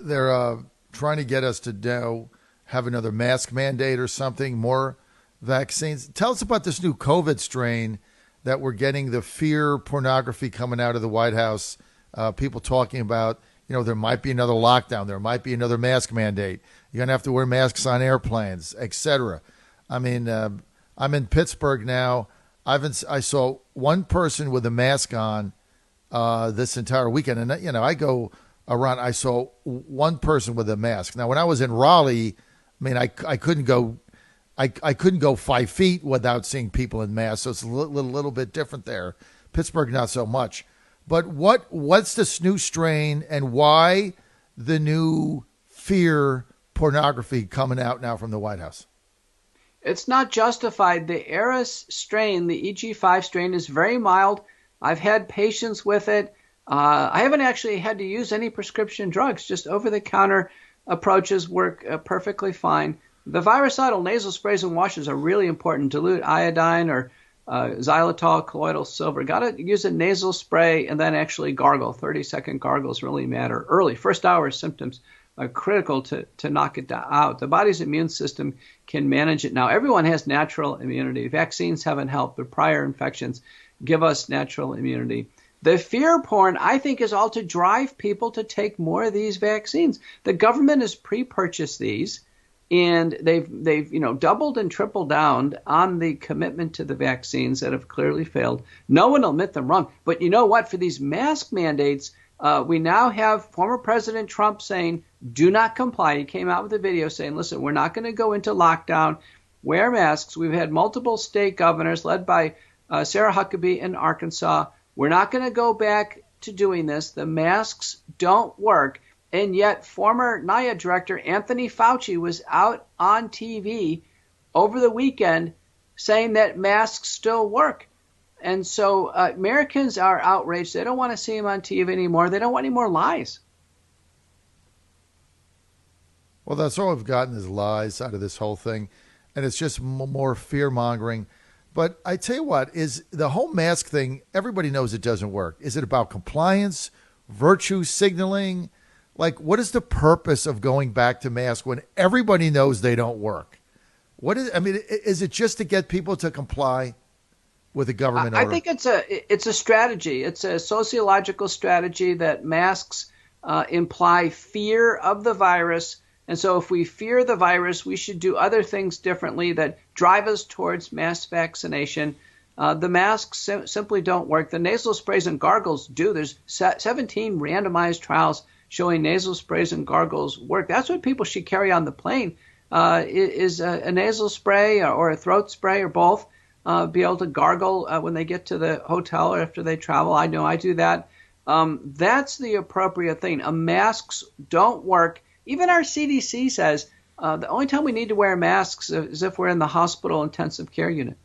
they're trying to get us to have another mask mandate or something, more vaccines. Tell us about this new COVID strain that we're getting, the fear pornography coming out of the White House, people talking about, there might be another lockdown, there might be another mask mandate. You're going to have to wear masks on airplanes, etc. I mean, I'm in Pittsburgh now. I saw one person with a mask on this entire weekend. And, I go around, I saw one person with a mask. Now, when I was in Raleigh, I mean, I couldn't go I couldn't go 5 feet without seeing people in masks, so it's a little bit different there. Pittsburgh, not so much. But what's this new strain, and why the new fear pornography coming out now from the White House? It's not justified. The Eris strain, the EG5 strain, is very mild. I've had patients with it. I haven't actually had to use any prescription drugs. Just over-the-counter approaches work perfectly fine. The virucidal nasal sprays and washes are really important. Dilute iodine or xylitol, colloidal silver. Got to use a nasal spray and then actually gargle. 30-second gargles really matter early. First hour symptoms are critical to knock it out. The body's immune system can manage it now. Everyone has natural immunity. Vaccines haven't helped, but prior infections give us natural immunity. The fear porn, I think, is all to drive people to take more of these vaccines. The government has pre-purchased these, and they've doubled and tripled down on the commitment to the vaccines that have clearly failed. No one will admit them wrong. But you know what? For these mask mandates, we now have former President Trump saying, do not comply. He came out with a video saying, listen, we're not going to go into lockdown. Wear masks. We've had multiple state governors led by Sarah Huckabee in Arkansas. We're not going to go back to doing this. The masks don't work. And yet former NIAID director Anthony Fauci was out on TV over the weekend saying that masks still work. And so Americans are outraged. They don't want to see him on TV anymore. They don't want any more lies. Well, that's all we've gotten is lies out of this whole thing. And it's just more fear-mongering. But I tell you what, is the whole mask thing, everybody knows it doesn't work. Is it about compliance, virtue signaling? Like, what is the purpose of going back to masks when everybody knows they don't work? Is it just to get people to comply with the government order? I think it's a strategy. It's a sociological strategy that masks imply fear of the virus. And so if we fear the virus, we should do other things differently that drive us towards mass vaccination. The masks simply don't work. The nasal sprays and gargles do. There's 17 randomized trials showing nasal sprays and gargles work. That's what people should carry on the plane, is a nasal spray or a throat spray or both, be able to gargle when they get to the hotel or after they travel. I know I do that. That's the appropriate thing. Masks don't work. Even our CDC says the only time we need to wear masks is if we're in the hospital intensive care unit.